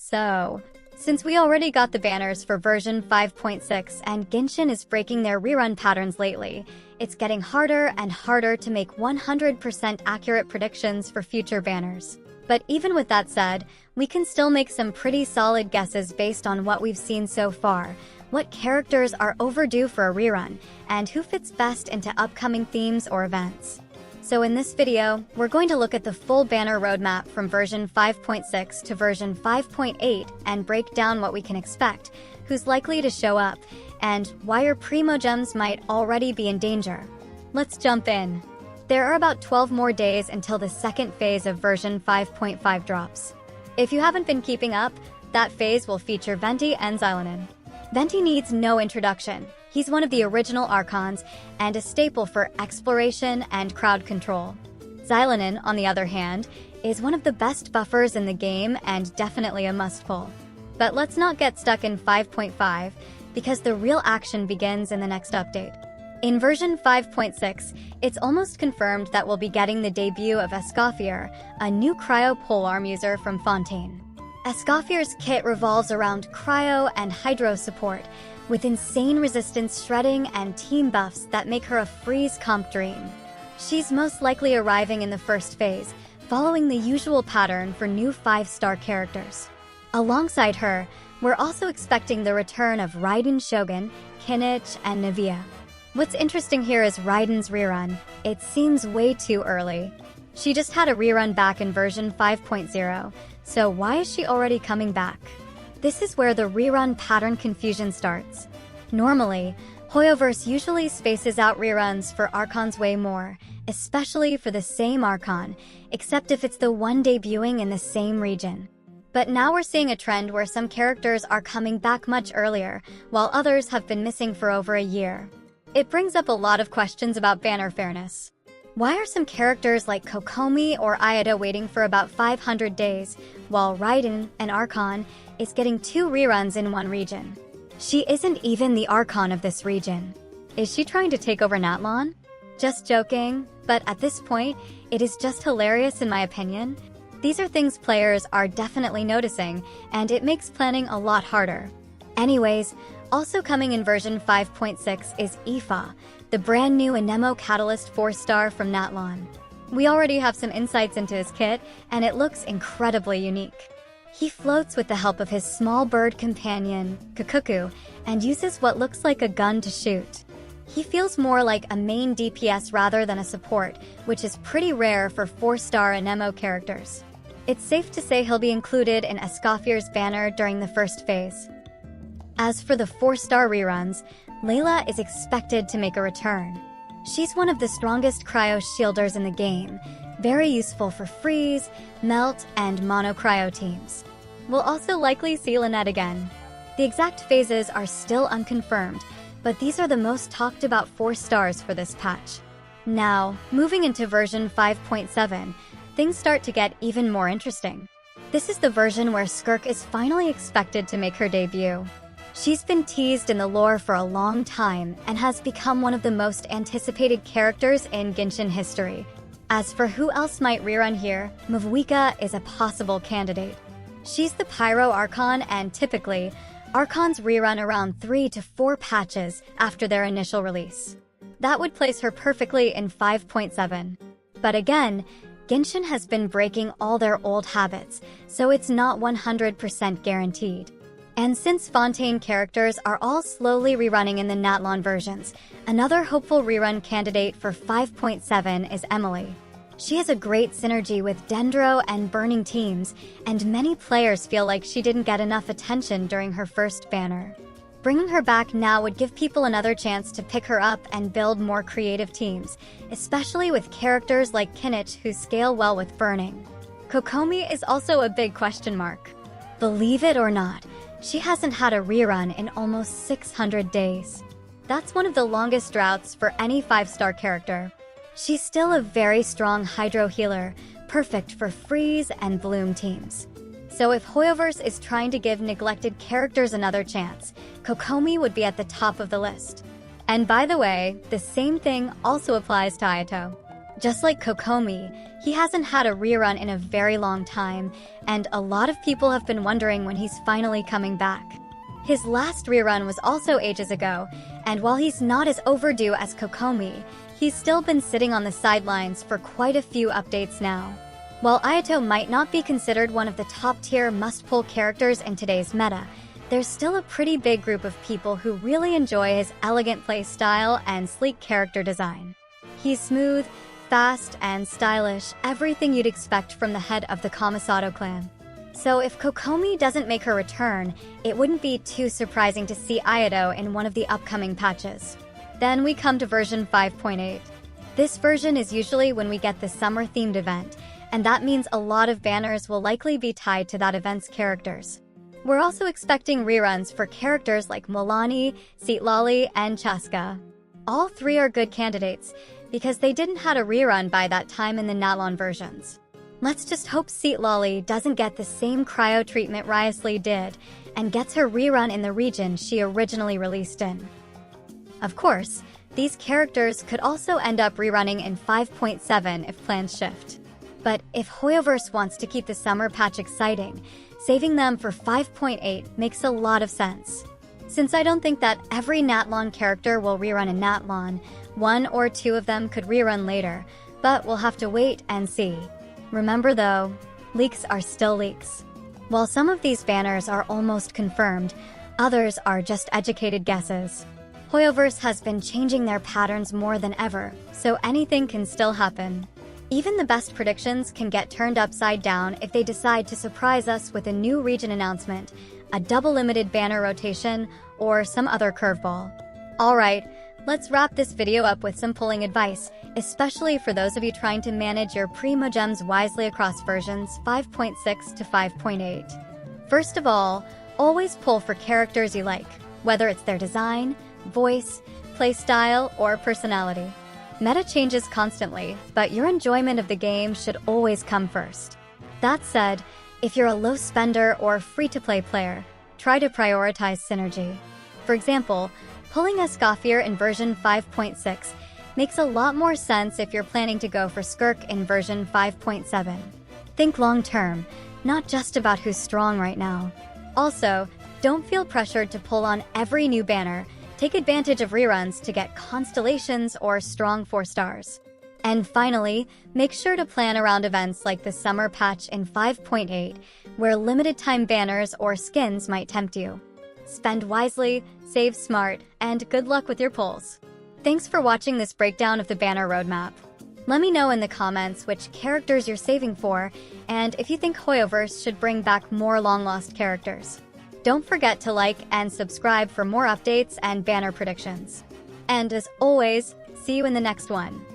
So, since we already got the banners for version 5.6 and Genshin is breaking their rerun patterns lately, it's getting harder and harder to make 100% accurate predictions for future banners. But even with that said, we can still make some pretty solid guesses based on what we've seen so far, what characters are overdue for a rerun, and who fits best into upcoming themes or events. So in this video, we're going to look at the full banner roadmap from version 5.6 to version 5.8 and break down what we can expect, who's likely to show up, and why your Primogems might already be in danger. Let's jump in. There are about 12 more days until the second phase of version 5.5 drops. If you haven't been keeping up, that phase will feature Venti and Xilanen. Venti needs no introduction. He's one of the original Archons and a staple for exploration and crowd control. Xilanen, on the other hand, is one of the best buffers in the game and definitely a must-pull. But let's not get stuck in 5.5, because the real action begins in the next update. In version 5.6, it's almost confirmed that we'll be getting the debut of Escoffier, a new cryo polearm user from Fontaine. Escoffier's kit revolves around cryo and hydro support, with insane resistance shredding and team buffs that make her a freeze comp dream. She's most likely arriving in the first phase, following the usual pattern for new 5-star characters. Alongside her, we're also expecting the return of Raiden Shogun, Kinich, and Navia. What's interesting here is Raiden's rerun. It seems way too early. She just had a rerun back in version 5.0, so why is she already coming back? This is where the rerun pattern confusion starts. Normally, Hoyoverse usually spaces out reruns for Archons way more, especially for the same Archon, except if it's the one debuting in the same region. But now we're seeing a trend where some characters are coming back much earlier, while others have been missing for over a year. It brings up a lot of questions about banner fairness. Why are some characters like Kokomi or Ayato waiting for about 500 days, while Raiden, an Archon, is getting 2 reruns in one region? She isn't even the Archon of this region. Is she trying to take over Natlan? Just joking, but at this point, it is just hilarious in my opinion. These are things players are definitely noticing, and it makes planning a lot harder. Anyways, also coming in version 5.6 is Aoife, the brand new Anemo Catalyst 4-star from Natlan. We already have some insights into his kit, and it looks incredibly unique. He floats with the help of his small bird companion, Kukuku, and uses what looks like a gun to shoot. He feels more like a main DPS rather than a support, which is pretty rare for 4-star Anemo characters. It's safe to say he'll be included in Escoffier's banner during the first phase. As for the 4-star reruns, Layla is expected to make a return. She's one of the strongest cryo shielders in the game, very useful for freeze, melt, and mono cryo teams. We'll also likely see Lynette again. The exact phases are still unconfirmed, but these are the most talked about 4 stars for this patch. Now, moving into version 5.7, things start to get even more interesting. This is the version where Skirk is finally expected to make her debut. She's been teased in the lore for a long time and has become one of the most anticipated characters in Genshin history. As for who else might rerun here, Mavuika is a possible candidate. She's the Pyro Archon, and typically, Archons rerun around 3 to 4 patches after their initial release. That would place her perfectly in 5.7. But again, Genshin has been breaking all their old habits, so it's not 100% guaranteed. And since Fontaine characters are all slowly rerunning in the Natlan versions, another hopeful rerun candidate for 5.7 is Emily. She has a great synergy with Dendro and Burning teams, and many players feel like she didn't get enough attention during her first banner. Bringing her back now would give people another chance to pick her up and build more creative teams, especially with characters like Kinich who scale well with Burning. Kokomi is also a big question mark. Believe it or not, she hasn't had a rerun in almost 600 days. That's one of the longest droughts for any 5-star character. She's still a very strong hydro healer, perfect for freeze and bloom teams. So if Hoyoverse is trying to give neglected characters another chance, Kokomi would be at the top of the list. And by the way, the same thing also applies to Ayato. Just like Kokomi, he hasn't had a rerun in a very long time, and a lot of people have been wondering when he's finally coming back. His last rerun was also ages ago, and while he's not as overdue as Kokomi, he's still been sitting on the sidelines for quite a few updates now. While Ayato might not be considered one of the top-tier must-pull characters in today's meta, there's still a pretty big group of people who really enjoy his elegant play style and sleek character design. He's smooth, fast, and stylish, everything you'd expect from the head of the Kamisato clan. So if Kokomi doesn't make her return, it wouldn't be too surprising to see Ayato in one of the upcoming patches. Then we come to version 5.8. This version is usually when we get the summer-themed event, and that means a lot of banners will likely be tied to that event's characters. We're also expecting reruns for characters like Milani, Seatlali, and Chaska. All three are good candidates, because they didn't have a rerun by that time in the Natlon versions. Let's just hope Seatlali doesn't get the same cryo treatment Riosley did, and gets her rerun in the region she originally released in. Of course, these characters could also end up rerunning in 5.7 if plans shift. But if Hoyoverse wants to keep the summer patch exciting, saving them for 5.8 makes a lot of sense. Since I don't think that every Natlon character will rerun in Natlon, one or two of them could rerun later, but we'll have to wait and see. Remember though, leaks are still leaks. While some of these banners are almost confirmed, others are just educated guesses. Hoyoverse has been changing their patterns more than ever, so anything can still happen. Even the best predictions can get turned upside down if they decide to surprise us with a new region announcement, a double limited banner rotation, or some other curveball. Alright, let's wrap this video up with some pulling advice, especially for those of you trying to manage your Primogems wisely across versions 5.6 to 5.8. First of all, always pull for characters you like, whether it's their design, voice, playstyle, or personality. Meta changes constantly, but your enjoyment of the game should always come first. That said, if you're a low spender or free-to-play player, try to prioritize synergy. For example, pulling Escoffier in version 5.6 makes a lot more sense if you're planning to go for Skirk in version 5.7. Think long-term, not just about who's strong right now. Also, don't feel pressured to pull on every new banner. Take advantage of reruns to get constellations or strong 4 stars. And finally, make sure to plan around events like the summer patch in 5.8, where limited-time banners or skins might tempt you. Spend wisely, save smart, and good luck with your pulls. Thanks for watching this breakdown of the banner roadmap. Let me know in the comments which characters you're saving for, and if you think Hoyoverse should bring back more long-lost characters. Don't forget to like and subscribe for more updates and banner predictions. And as always, see you in the next one.